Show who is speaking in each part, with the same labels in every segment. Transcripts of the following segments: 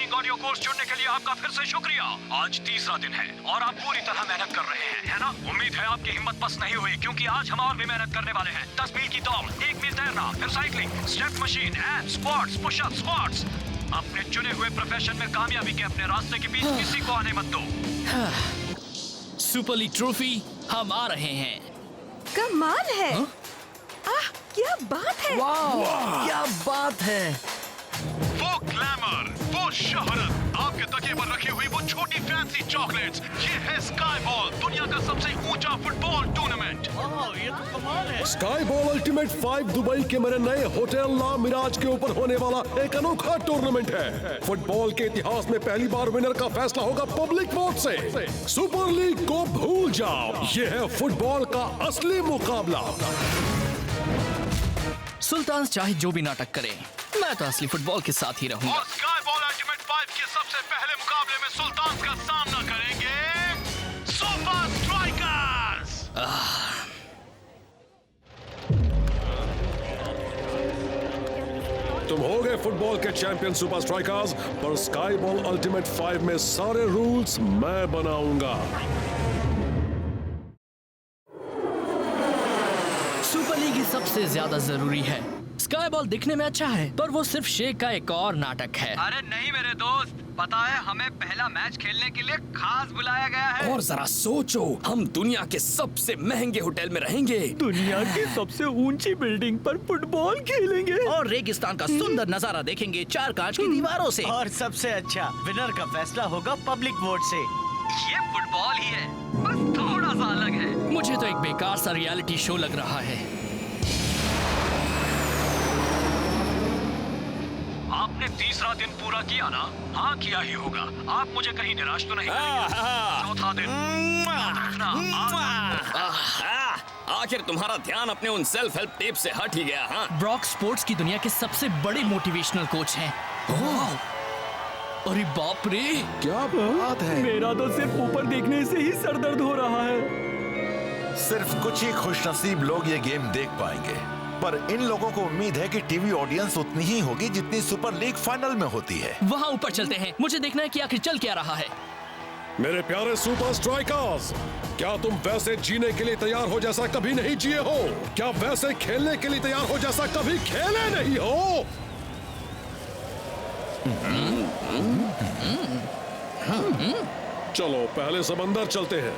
Speaker 1: Training audio course चुनने के लिए आपका फिर से शुक्रिया। आज तीसरा दिन है और आप पूरी तरह मेहनत कर रहे हैं, है ना? उम्मीद है आपकी हिम्मत पस्त नहीं हुई, क्योंकि आज हम और भी मेहनत करने वाले हैं। 10 मील की दौड़, 1 मील तैरना, फिर cycling, step machine, abs, squats, pushup, squats. अपने चुने हुए प्रोफेशन में कामयाबी के अपने रास्ते के बीच किसी को आने मत दो।
Speaker 2: सुपर लीग ट्रॉफी हम आ रहे हैं।
Speaker 3: कमाल है। आह, क्या बात है।
Speaker 2: वाह, क्या बात है।
Speaker 1: वो ग्लैमर, वो शोहरत, आपके तकिए पर रखी हुई वो छोटी फैंसी चॉकलेट्स, ये है स्काई बॉल, दुनिया का सबसे ऊंचा फुटबॉल टूर्नामेंट।
Speaker 4: ये तो कमाल है।
Speaker 5: स्काई बॉल अल्टीमेट 5 दुबई के मेरे नए होटल ला मिराज के ऊपर होने वाला एक अनोखा टूर्नामेंट है। फुटबॉल के इतिहास में पहली बार विनर का फैसला होगा पब्लिक वोट से। सुपर लीग को भूल जाओ, ये है फुटबॉल का असली मुकाबला।
Speaker 2: सुल्तान चाहे जो भी नाटक करे, मैं तो असली फुटबॉल के साथ ही रहूंगा।
Speaker 1: और स्काई बॉल अल्टीमेट 5 के सबसे पहले मुकाबले में सुल्तान का सामना करेंगे सुपर स्ट्राइकर्स।
Speaker 5: तुम हो गए फुटबॉल के चैंपियन सुपर स्ट्राइकर्स, पर स्काई बॉल अल्टीमेट 5 में सारे रूल्स मैं बनाऊंगा।
Speaker 2: सुपर लीग ही सबसे ज्यादा जरूरी है। स्काई बॉल दिखने में अच्छा है, पर वो सिर्फ शेख का एक और नाटक है।
Speaker 6: अरे नहीं मेरे दोस्त, पता है हमें पहला मैच खेलने के लिए खास बुलाया गया है।
Speaker 7: और जरा सोचो, हम दुनिया के सबसे महंगे होटल में रहेंगे,
Speaker 4: दुनिया की सबसे ऊंची बिल्डिंग पर फुटबॉल खेलेंगे
Speaker 8: और रेगिस्तान का सुंदर नजारा देखेंगे 4 कांच की दीवारों से।
Speaker 4: और सबसे अच्छा, विनर का फैसला होगा पब्लिक वोट से।
Speaker 6: ये फुटबॉल ही है, बस थोड़ा सा अलग है।
Speaker 2: मुझे तो एक बेकार सा रियलिटी शो लग रहा है।
Speaker 1: आपने तीसरा दिन पूरा किया ना? हाँ, किया ही होगा। आप मुझे कहीं निराश तो नहीं करेंगे? चौथा दिन याद रखना,
Speaker 7: आखिर तुम्हारा ध्यान अपने उन सेल्फ हेल्प टिप से हट ही गया। हाँ,
Speaker 2: ब्रॉक स्पोर्ट्स की दुनिया के सबसे बड़े मोटिवेशनल कोच हैं। अरे बाप रे,
Speaker 5: क्या बात है।
Speaker 4: मेरा तो सिर्फ ऊपर देखने से ही सर दर्द हो रहा है।
Speaker 9: सिर्फ कुछ ही खुशनसीब लोग ये गेम देख पाएंगे, पर इन लोगों को उम्मीद है कि टीवी ऑडियंस उतनी ही होगी जितनी सुपर लीग फाइनल में होती है।
Speaker 2: वहाँ ऊपर चलते हैं, मुझे देखना है कि आखिर चल क्या रहा है।
Speaker 5: मेरे प्यारे सुपर स्ट्राइकर्स, क्या तुम वैसे जीने के लिए तैयार हो जैसा कभी नहीं जिए हो? क्या वैसे खेलने के लिए तैयार हो जैसा कभी खेले नहीं हो? चलो पहले सब अंदर चलते हैं।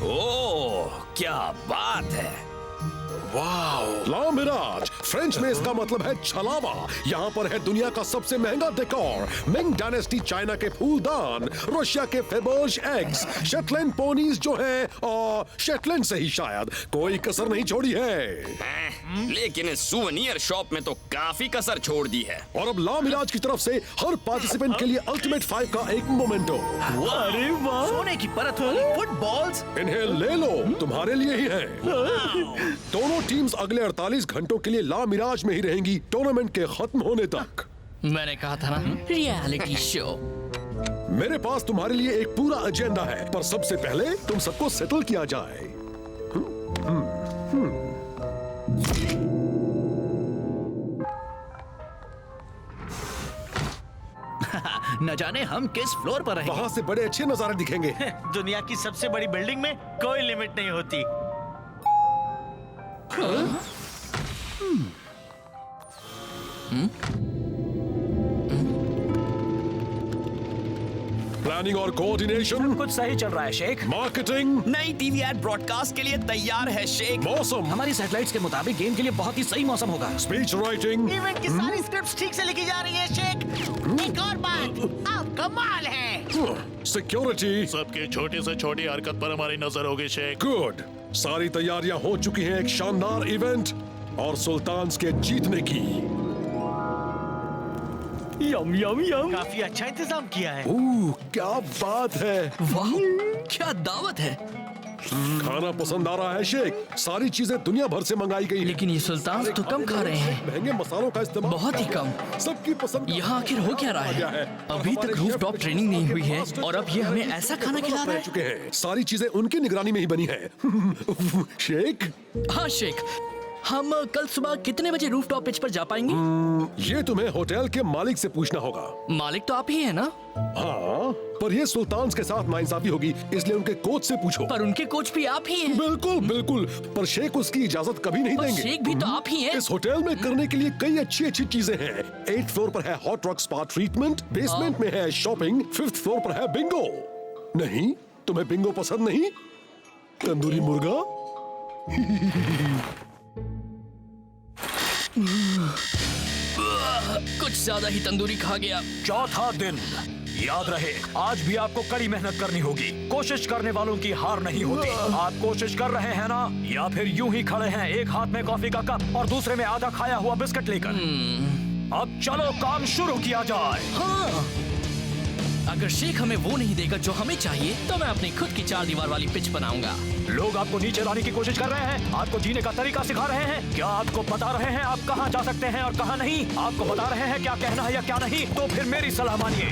Speaker 7: ओह क्या बात है।
Speaker 5: ला मिराज, फ्रेंच में इसका मतलब है छलावा। यहाँ पर है दुनिया का सबसे महंगा डेकोर, मिंग डायनेस्टी चाइना के फूलदान, रशिया के फेबर्ज एग्स, शेटलैंड पोनीज जो हैं और शेटलैंड से ही शायद कोई कसर नहीं छोड़ी है।
Speaker 7: लेकिन इस सुवेनियर शॉप में तो काफी कसर छोड़ दी है।
Speaker 5: और अब ला मिराज की तरफ से हर पार्टिसिपेंट के लिए अल्टीमेट 5 का एक मोमेंटो।
Speaker 4: अरे वाह,
Speaker 8: सोने की परत वाली फुटबॉल्स।
Speaker 5: इन्हें ले लो, तुम्हारे लिए ही है। दोनों टीम्स अगले 48 घंटों के लिए ला मिराज में ही रहेंगी, टूर्नामेंट के खत्म होने तक।
Speaker 2: मैंने कहा था ना, रियलिटी शो।
Speaker 5: मेरे पास तुम्हारे लिए एक पूरा एजेंडा है, पर सबसे पहले तुम सबको सेटल किया जाए।
Speaker 8: न जाने हम किस फ्लोर पर रहेंगे।
Speaker 5: वहाँ से बड़े अच्छे नजारे दिखेंगे।
Speaker 4: दुनिया की सबसे बड़ी बिल्डिंग में कोई लिमिट नहीं होती।
Speaker 5: प्लानिंग और कोऑर्डिनेशन
Speaker 8: कुछ सही चल रहा है शेख।
Speaker 5: मार्केटिंग,
Speaker 8: नई टीवी एड ब्रॉडकास्ट के लिए तैयार है शेख।
Speaker 5: मौसम,
Speaker 8: हमारी सैटेलाइट्स के मुताबिक गेम के लिए बहुत ही सही मौसम होगा।
Speaker 5: स्पीच राइटिंग,
Speaker 4: इवेंट की सारी स्क्रिप्ट्स ठीक से लिखी जा रही है शेख। एक और बात, आप कमाल है।
Speaker 5: सिक्योरिटी,
Speaker 10: सबकी छोटी से छोटी हरकत पर हमारी नजर होगी शेख।
Speaker 5: गुड। सारी तैयारियां हो चुकी हैं एक शानदार इवेंट और सुल्तान के जीतने की।
Speaker 4: यम यम यम, काफी अच्छा इंतजाम किया है।
Speaker 5: क्या बात है।
Speaker 2: वाह, क्या दावत है।
Speaker 5: खाना पसंद आ रहा है शेख? सारी चीजें दुनिया भर से मंगाई गई हैं।
Speaker 2: लेकिन ये सुल्तान तो कम खा रहे हैं।
Speaker 5: महंगे मसालों का इस्तेमाल
Speaker 2: बहुत ही कम।
Speaker 5: सबकी पसंद।
Speaker 2: यहाँ आखिर हो क्या रहा है? अभी तक रूफ टॉप ट्रेनिंग नहीं हुई है और अब ये हमें ऐसा खाना खिला रहा है।
Speaker 5: चुके हैं, सारी चीजें उनकी निगरानी में ही बनी है। शेख,
Speaker 2: हाँ शेख, हम कल सुबह कितने बजे रूफटॉप पिच पर जा पाएंगे?
Speaker 5: ये तुम्हें होटल के मालिक से पूछना होगा।
Speaker 2: मालिक तो आप ही है ना?
Speaker 5: हाँ, पर ये सुल्तान के साथ नाइंसाफी होगी, इसलिए उनके कोच से पूछो।
Speaker 2: पर उनके कोच भी आप ही हैं।
Speaker 5: बिल्कुल बिल्कुल, पर शेख उसकी इजाजत कभी नहीं देंगे।
Speaker 2: शेख भी तो आप ही हैं।
Speaker 5: इस होटल में करने के लिए कई अच्छी अच्छी चीजें हैं। 8th फ्लोर पर है hot rock spa treatment, basement में है शॉपिंग, 5th फ्लोर पर है बिंगो। नहीं, तुम्हें बिंगो पसंद नहीं? तंदूरी मुर्गा?
Speaker 2: कुछ ज्यादा ही तंदूरी खा गया।
Speaker 1: चौथा दिन, याद रहे आज भी आपको कड़ी मेहनत करनी होगी। कोशिश करने वालों की हार नहीं होती। आप कोशिश कर रहे हैं ना, या फिर यूं ही खड़े हैं एक हाथ में कॉफी का कप और दूसरे में आधा खाया हुआ बिस्किट लेकर? अब चलो काम शुरू किया जाए।
Speaker 2: हाँ, अगर शेख हमें वो नहीं देगा जो हमें चाहिए, तो मैं अपनी खुद की 4 दीवार वाली पिच बनाऊंगा।
Speaker 1: लोग आपको नीचे लाने की कोशिश कर रहे हैं, आपको जीने का तरीका सिखा रहे हैं। क्या आपको बता रहे हैं आप कहां जा सकते हैं और कहां नहीं? आपको बता रहे हैं क्या कहना है या क्या नहीं? तो फिर मेरी सलाह मानिए।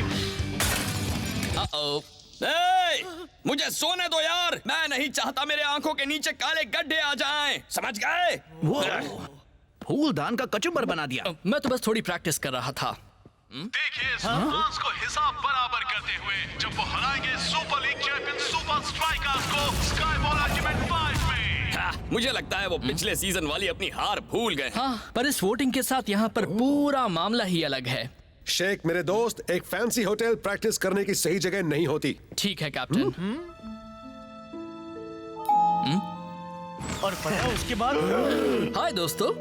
Speaker 7: मुझे सोने दो यार, मैं नहीं चाहता मेरे आंखों के नीचे काले गड्ढे आ जाएं, समझ गए?
Speaker 8: वो फूलदान का कचुम्बर बना दिया।
Speaker 2: मैं तो बस थोड़ी प्रैक्टिस कर रहा था।
Speaker 10: देखिए सुल्तान्स को हिसाब बराबर करते हुए जब वो हराएंगे super league champion super strikers को स्काई बॉल अल्टीमेट 5 में।
Speaker 7: मुझे लगता है वो पिछले सीजन वाली अपनी हार भूल गए।
Speaker 2: हाँ, पर इस वोटिंग के साथ यहाँ पर पूरा मामला ही अलग है।
Speaker 5: शेख मेरे दोस्त, एक फैंसी होटल प्रैक्टिस करने की सही जगह नहीं होती।
Speaker 2: ठीक है कैप्टन।
Speaker 4: और पता उसके बाद?
Speaker 2: हाय दोस्तों,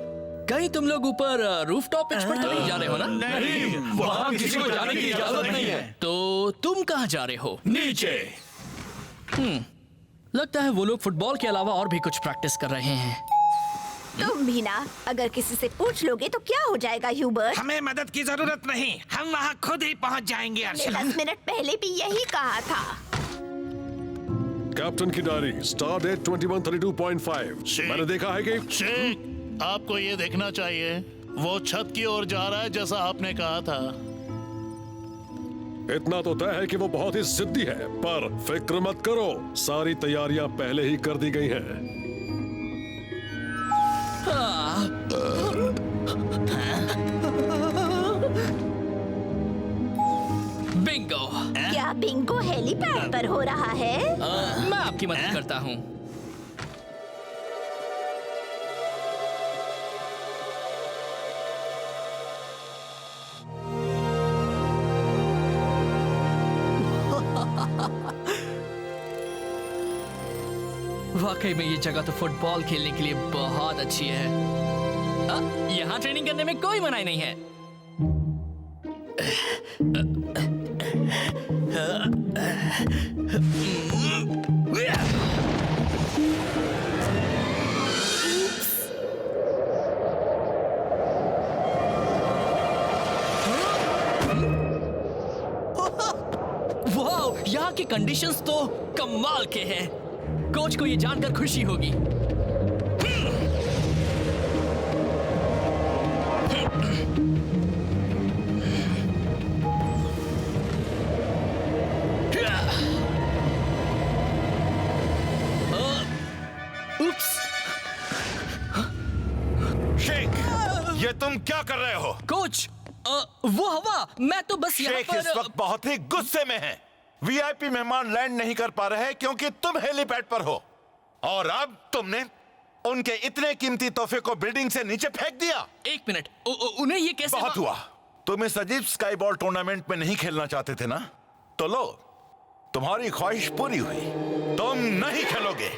Speaker 2: कहीं तुम लोग ऊपर रूफटॉप पिच पर तो नहीं जा रहे हो ना?
Speaker 1: नहीं, वहां किसी को जाने की इजाजत नहीं है।
Speaker 2: तो तुम कहाँ जा रहे हो?
Speaker 1: नीचे।
Speaker 2: लगता है वो लोग फुटबॉल के अलावा और भी कुछ प्रैक्टिस कर रहे हैं।
Speaker 3: तुम भी ना, अगर किसी से पूछ लोगे तो क्या हो जाएगा ह्यूबर्ट?
Speaker 4: हमें मदद की जरूरत नहीं, हम वहाँ खुद ही पहुँच जाएंगे।
Speaker 3: 10 मिनट पहले भी यही कहा था।
Speaker 5: कैप्टन की डायरी, स्टार डेट 2132.5। मैंने देखा है कि
Speaker 10: शेख, आपको ये देखना चाहिए, वो छत की ओर जा रहा है जैसा आपने कहा था।
Speaker 5: इतना तो तय है कि वो बहुत ही जिद्दी है, पर फिक्र मत करो, सारी तैयारियां पहले ही कर दी गई हैं।
Speaker 2: बिंगो।
Speaker 3: क्या बिंगो हेलीपैड पर हो रहा है?
Speaker 2: मैं आपकी मदद करता हूँ। वाकई में ये जगह तो फुटबॉल खेलने के लिए बहुत अच्छी है। यहाँ ट्रेनिंग करने में कोई मनाही नहीं है। वाह, यहाँ की कंडीशंस तो कमाल के हैं। कोच को ये जानकर खुशी होगी। उप्स।
Speaker 9: शेख, ये तुम क्या कर रहे हो?
Speaker 2: कोच, वो हवा, मैं तो बस यहाँ
Speaker 9: शेख इस वक्त बहुत ही गुस्से में है। वीआईपी मेहमान लैंड नहीं कर पा रहे हैं क्योंकि तुम हेलीपैड पर हो, और अब तुमने उनके इतने कीमती तोहफे को बिल्डिंग से नीचे फेंक दिया।
Speaker 2: एक मिनट, उन्हें ये कैसे?
Speaker 9: बहुत हुआ। तुम इस अजीब स्काई बॉल टूर्नामेंट में नहीं खेलना चाहते थे ना, तो लो, तुम्हारी ख्वाहिश पूरी हुई, तुम नहीं खेलोगे।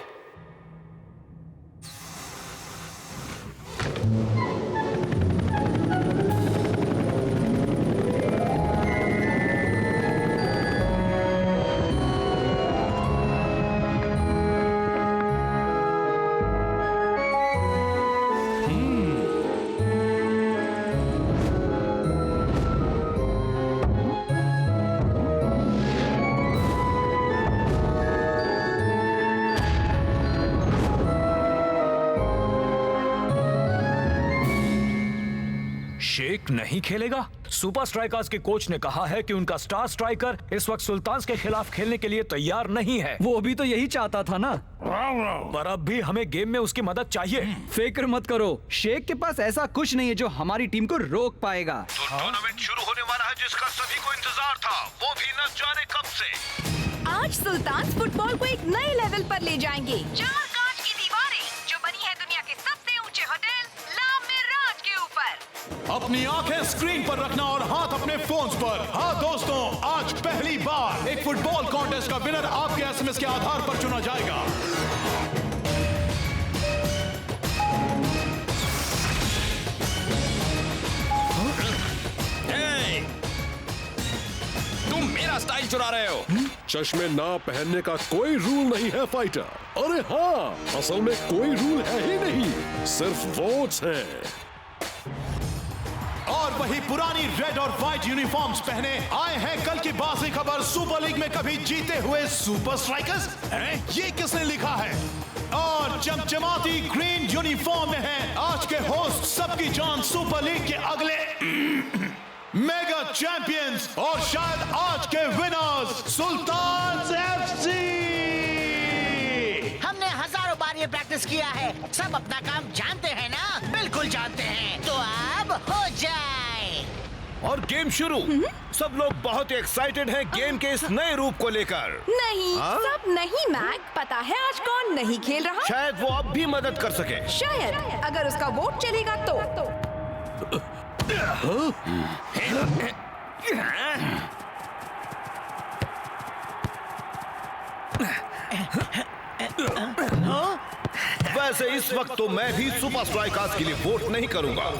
Speaker 1: शेख नहीं खेलेगा? सुपर स्ट्राइकर्स के कोच ने कहा है कि उनका स्टार स्ट्राइकर इस वक्त सुल्तान के खिलाफ खेलने के लिए तैयार नहीं है।
Speaker 2: वो भी तो यही चाहता था ना।
Speaker 1: पर अब भी हमें गेम में उसकी मदद चाहिए।
Speaker 2: फिक्र मत करो, शेख के पास ऐसा कुछ नहीं है जो हमारी टीम को रोक पाएगा।
Speaker 10: तो टूर्नामेंट शुरू होने वाला है जिसका सभी को इंतजार था, वो भी न जाने कब से।
Speaker 3: आज सुल्तान फुटबॉल को एक नए लेवल पर ले जाएंगे। 4 कांच की दीवारें जो बनी है दुनिया के सबसे ऊंचे होटल ला मिराज के ऊपर।
Speaker 10: अपनी आंखें स्क्रीन पर रखना और हाथ अपने फोन्स पर। हाँ दोस्तों, आज पहली बार एक फुटबॉल कॉन्टेस्ट का विनर आपके एसएमएस के आधार पर चुना जाएगा।
Speaker 7: तुम मेरा स्टाइल चुरा रहे हो।
Speaker 5: चश्मे ना पहनने का कोई रूल नहीं है फाइटर। अरे हाँ, असल में कोई रूल है ही नहीं, सिर्फ वोट्स हैं।
Speaker 10: और वही पुरानी रेड और व्हाइट यूनिफॉर्म्स पहने आए हैं कल की बाजी खबर सुपर लीग में कभी जीते हुए सुपर स्ट्राइकर्स हैं? ये किसने लिखा है? और चमचमाती ग्रीन यूनिफॉर्म में है आज के होस्ट सबकी जान सुपर लीग के अगले मेगा चैंपियंस और शायद आज के विनर्स सुल्तान एफसी।
Speaker 4: हमने हजारों बार ये प्रैक्टिस किया है, सब अपना काम जानते हैं ना? बिल्कुल जानते हैं, तो अब हो जाए।
Speaker 10: और गेम शुरू। सब लोग बहुत एक्साइटेड हैं गेम के इस नए रूप को लेकर।
Speaker 3: नहीं, सब नहीं मैक, पता है आज कौन नहीं खेल रहा?
Speaker 10: शायद वो अब भी मदद कर सके।
Speaker 3: शायद, अगर उसका वोट चलेगा तो।
Speaker 10: वैसे इस वक्त तो मैं भी सुपर स्ट्राइकर्स के लिए वोट नहीं करूंगा।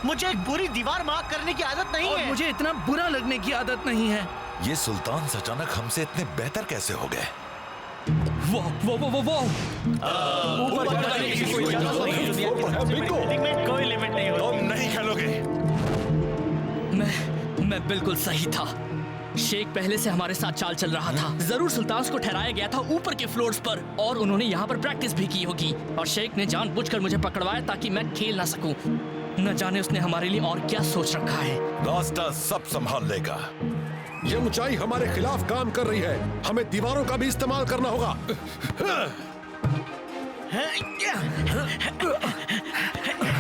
Speaker 4: मुझे एक बुरी दीवार मार्क करने की आदत नहीं
Speaker 8: और
Speaker 4: है।
Speaker 8: मुझे इतना बुरा लगने की आदत नहीं है।
Speaker 9: ये सुल्तान अचानक हमसे इतने बेहतर कैसे हो गए?
Speaker 2: वो
Speaker 4: कोई लिमिट नहीं होती।
Speaker 10: तुम नहीं खेलोगे।
Speaker 2: मैं बिल्कुल सही था। शेख पहले से हमारे साथ चाल चल रहा था। जरूर सुल्तान को ठहराया गया था ऊपर के फ्लोर्स पर, और उन्होंने यहाँ पर प्रैक्टिस भी की होगी। और शेख ने जानबूझकर मुझे पकड़वाया ताकि मैं खेल ना सकूं। न जाने उसने हमारे लिए और क्या सोच रखा है।
Speaker 9: रास्ता सब संभाल लेगा।
Speaker 5: ये ऊंचाई हमारे खिलाफ काम कर रही है, हमें दीवारों का भी इस्तेमाल करना होगा।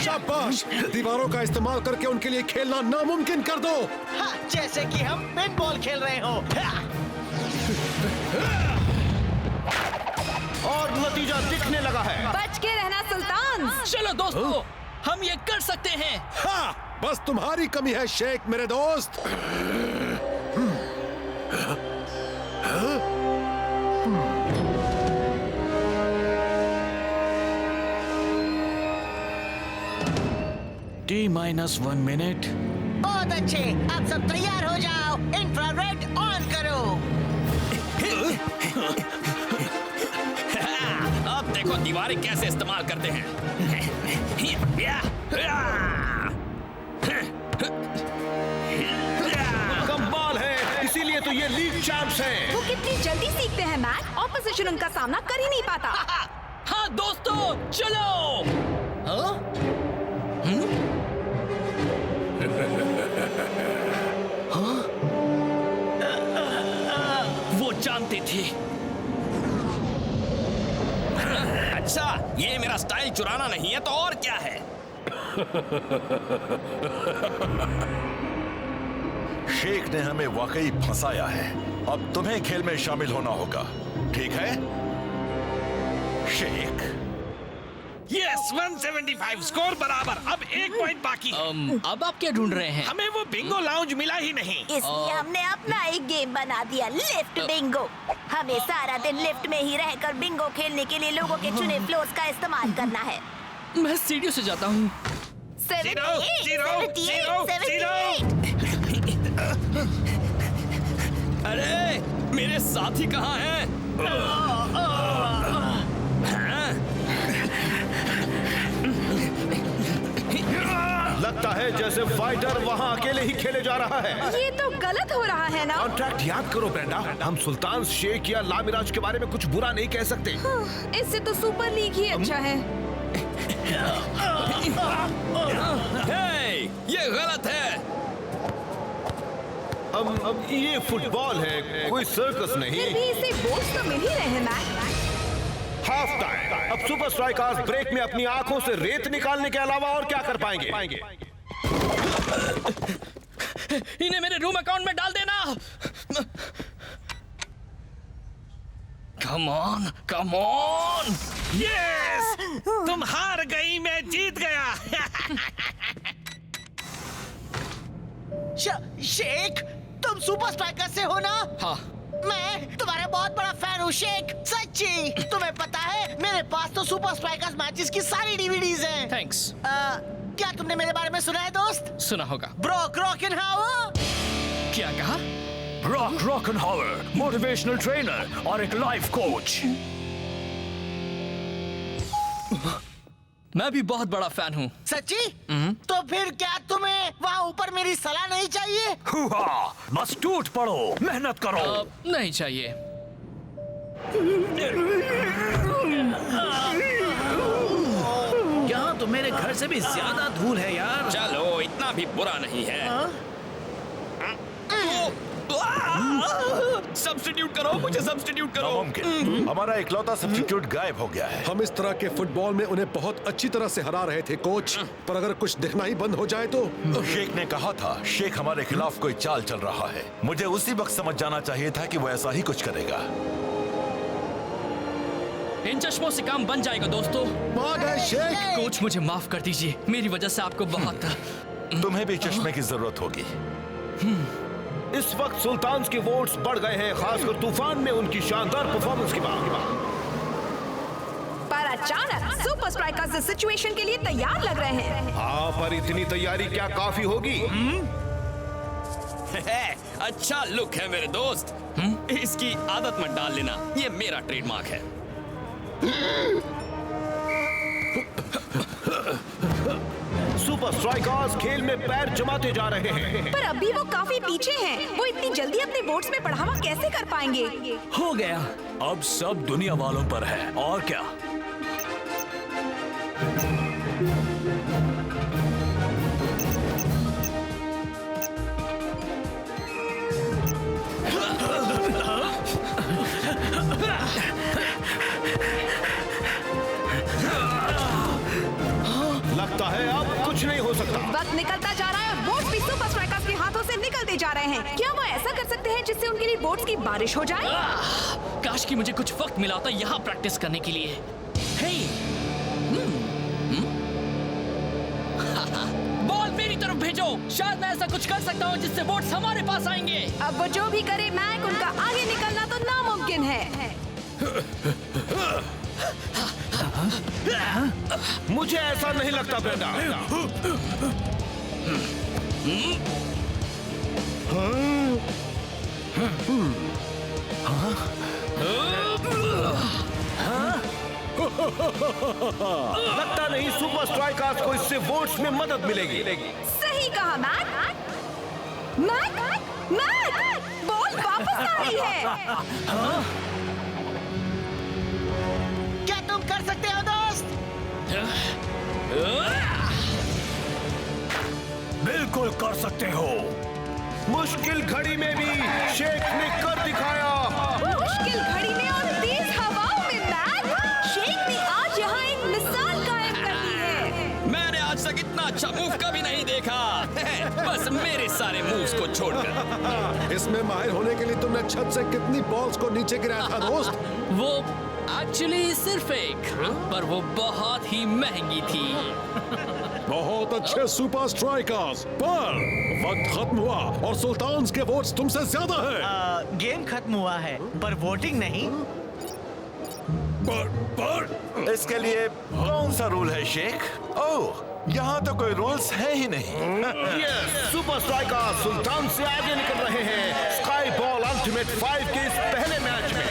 Speaker 5: शाबाश, दीवारों का इस्तेमाल करके उनके लिए खेलना नामुमकिन कर दो।
Speaker 4: हाँ, जैसे कि हम पिन बॉल खेल रहे हो।
Speaker 10: और नतीजा दिखने लगा है।
Speaker 3: बच के रहना सुल्तान।
Speaker 2: चलो दोस्तों, हम ये कर सकते हैं।
Speaker 5: हाँ, बस तुम्हारी कमी है शेख मेरे दोस्त।
Speaker 10: T-1 minute.
Speaker 4: बहुत अच्छे, अब सब तैयार हो जाओ। इंफ्रारेड ऑन करो।
Speaker 7: अब देखो दीवारें कैसे इस्तेमाल करते हैं।
Speaker 10: कमाल है, इसीलिए तो ये लीग चैंप्स हैं।
Speaker 3: वो कितनी जल्दी सीखते हैं मैक, ऑपोजिशन उनका सामना कर ही नहीं पाता।
Speaker 2: हाँ दोस्तों, चलो। वो जानते थे।
Speaker 7: अच्छा, ये मेरा स्टाइल चुराना नहीं है तो और क्या है?
Speaker 9: शेख ने हमें वाकई फंसाया है। अब तुम्हें खेल में शामिल होना होगा, ठीक है शेख?
Speaker 6: यस, 175 स्कोर बराबर। अब 1 पॉइंट बाकी।
Speaker 2: अब आप क्या ढूंढ रहे हैं?
Speaker 6: हमें वो बिंगो लाउंज मिला ही नहीं।
Speaker 3: इसलिए हमने अपना एक गेम बना दिया, लिफ्ट बिंगो। हमें सारा दिन लिफ्ट में ही रहकर बिंगो खेलने के लिए लोगों के चुने फ्लोर्स का इस्तेमाल करना है।
Speaker 2: मैं सीढ़ियों से जाता हूँ।
Speaker 3: 78।
Speaker 7: अरे मेरे साथी कहाँ हैं?
Speaker 10: लगता है जैसे फाइटर वहाँ अकेले ही खेले जा रहा है।
Speaker 3: ये तो गलत हो रहा है ना?
Speaker 10: कॉन्ट्रैक्ट याद करो ब्रेंडा, हम सुल्तान शेख या लामिराज के बारे में कुछ बुरा नहीं कह सकते।
Speaker 3: इससे तो सुपर लीग ही अच्छा है।
Speaker 7: हे, ये गलत है।
Speaker 10: अब ये फुटबॉल है, कोई सर्कस नहीं।
Speaker 3: फिर भी इसे बोल्स तो मिल ही रहे हैं मैक।
Speaker 10: Half time. अब सुपर स्ट्राइकर्स ब्रेक में अपनी आंखों से रेत निकालने के अलावा और क्या कर पाएंगे?
Speaker 2: इन्हें मेरे रूम अकाउंट में डाल देना। Come on, come on.
Speaker 8: Yes, तुम हार गई, मैं जीत गया।
Speaker 4: शेख, तुम सुपर स्ट्राइकर से हो ना?
Speaker 2: हाँ।
Speaker 4: मैं तुम्हारा बहुत बड़ा फैन हूँ शेख, सच्ची। तुम्हें पता है मेरे पास तो सुपर स्ट्राइकर्स मैचेस की सारी डीवीडीज हैं।
Speaker 2: थैंक्स।
Speaker 4: क्या तुमने मेरे बारे में सुना है दोस्त?
Speaker 2: सुना होगा।
Speaker 4: ब्रॉक रॉकनहावर।
Speaker 2: क्या कहा?
Speaker 1: ब्रॉक रॉकनहावर, मोटिवेशनल ट्रेनर और एक लाइफ कोच।
Speaker 2: मैं भी बहुत बड़ा फैन हूँ।
Speaker 4: सच्ची? तो फिर क्या तुम्हें वहाँ ऊपर मेरी सलाह नहीं चाहिए?
Speaker 1: हुआ, बस टूट पड़ो, मेहनत करो।
Speaker 2: नहीं चाहिए।
Speaker 8: यहाँ तो मेरे घर से भी ज्यादा धूल है यार।
Speaker 7: चलो, इतना भी बुरा नहीं है। सब्स्टिट्यूट करो, मुझे सब्स्टिट्यूट करो।
Speaker 9: नामुमकिन। हमारा इकलौता सब्स्टिट्यूट गायब हो गया है।
Speaker 5: हम इस तरह के फुटबॉल में उन्हें बहुत अच्छी तरह से हरा रहे थे कोच, पर अगर कुछ दिखना ही बंद हो जाए तो।
Speaker 9: शेख ने कहा था शेख हमारे खिलाफ कोई चाल चल रहा है। मुझे उसी वक्त समझ जाना चाहिए था कि वो ऐसा ही कुछ करेगा।
Speaker 2: इन चश्मों से काम बन जाएगा दोस्तों।
Speaker 5: आ गए शेख।
Speaker 2: कोच मुझे माफ कर दीजिए, मेरी वजह से आपको बहुत।
Speaker 9: तुम्हें भी चश्मे की जरूरत होगी।
Speaker 10: इस वक्त सुल्तान के वोट्स बढ़ गए हैं, खासकर तूफान में उनकी शानदार परफॉर्मेंस के बाद।
Speaker 3: पर अचानक सुपर स्ट्राइकर्स इस सिचुएशन के लिए तैयार लग रहे हैं।
Speaker 10: हाँ, पर इतनी तैयारी क्या काफी होगी?
Speaker 7: अच्छा लुक है मेरे दोस्त। इसकी आदत मत डाल लेना, ये मेरा ट्रेडमार्क है।
Speaker 10: सुपर स्ट्राइकर्स खेल में पैर जमाते जा रहे हैं।
Speaker 3: पर अभी वो काफी पीछे हैं। वो इतनी जल्दी अपने वोट्स में बढ़ावा कैसे कर पाएंगे?
Speaker 1: हो गया, अब सब दुनिया वालों पर है, और क्या।
Speaker 10: लगता है अब कुछ नहीं हो सकता।
Speaker 3: वक्त निकलता जा रहा है और वोट्स भी सुपर स्ट्राइकर्स के हाथों से निकलते जा रहे हैं। क्या वो ऐसा कर सकते हैं जिससे उनके लिए वोट्स की बारिश हो जाए?
Speaker 2: काश कि मुझे कुछ वक्त मिला होता यहाँ प्रैक्टिस करने के लिए। हे, बॉल मेरी तरफ भेजो। शायद मैं ऐसा कुछ कर सकता हूँ जिससे वोट्स हमारे पास आएंगे।
Speaker 3: अब वो जो भी करे मैक, उनका आगे निकलना तो नामुमकिन है।
Speaker 10: मुझे ऐसा नहीं लगता ब्रेंडा। लगता नहीं सुपर स्ट्राइकर्स को इससे वोट्स में मदद मिलेगी।
Speaker 3: सही कहा मैक। मैक, मैक, बॉल वापस आ रही है।
Speaker 4: क्या तुम कर सकते हो दोस्त?
Speaker 1: बिल्कुल कर सकते हो।
Speaker 10: मुश्किल घड़ी में भी शेख ने कर दिखाया।
Speaker 3: मुश्किल घड़ी में और तेज हवाओं में मैक, शेख ने आज यहाँ एक मिसाल कायम कर दी है।
Speaker 7: मैंने आज तक इतना अच्छा मूव कभी नहीं देखा। बस मेरे सारे मूव्स को छोड़कर।
Speaker 5: इसमें माहिर होने के लिए तुमने छत से कितनी बॉल्स को नीचे गिराया था दोस्त?
Speaker 2: वो एक्चुअली सिर्फ एक, पर वो बहुत ही महंगी थी।
Speaker 5: बहुत अच्छे सुपर स्ट्राइकर्स, पर वक्त खत्म हुआ और सुल्तान्स के वोट्स तुमसे ज्यादा हैं।
Speaker 4: गेम खत्म हुआ है, पर वोटिंग नहीं।
Speaker 9: पर इसके लिए कौन सा रूल है शेख? ओह, यहाँ तो कोई रूल्स है ही नहीं।
Speaker 10: यस, सुपर स्ट्राइकर्स सुल्तान से आगे निकल रहे हैं स्काई बॉल अल्टीमेट 5 के इस पहले मैच में।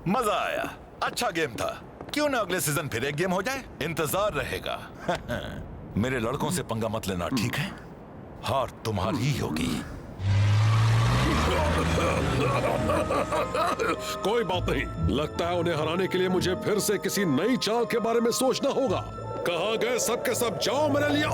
Speaker 9: मजा आया, अच्छा गेम था। क्यों ना अगले सीजन फिर एक गेम हो जाए? इंतजार रहेगा। मेरे लड़कों से पंगा मत लेना, ठीक है? हार तुम्हारी ही होगी।
Speaker 5: कोई बात नहीं, लगता है उन्हें हराने के लिए मुझे फिर से किसी नई चाल के बारे में सोचना होगा। कहाँ गए सब के सब, जाओ मेरे लिए।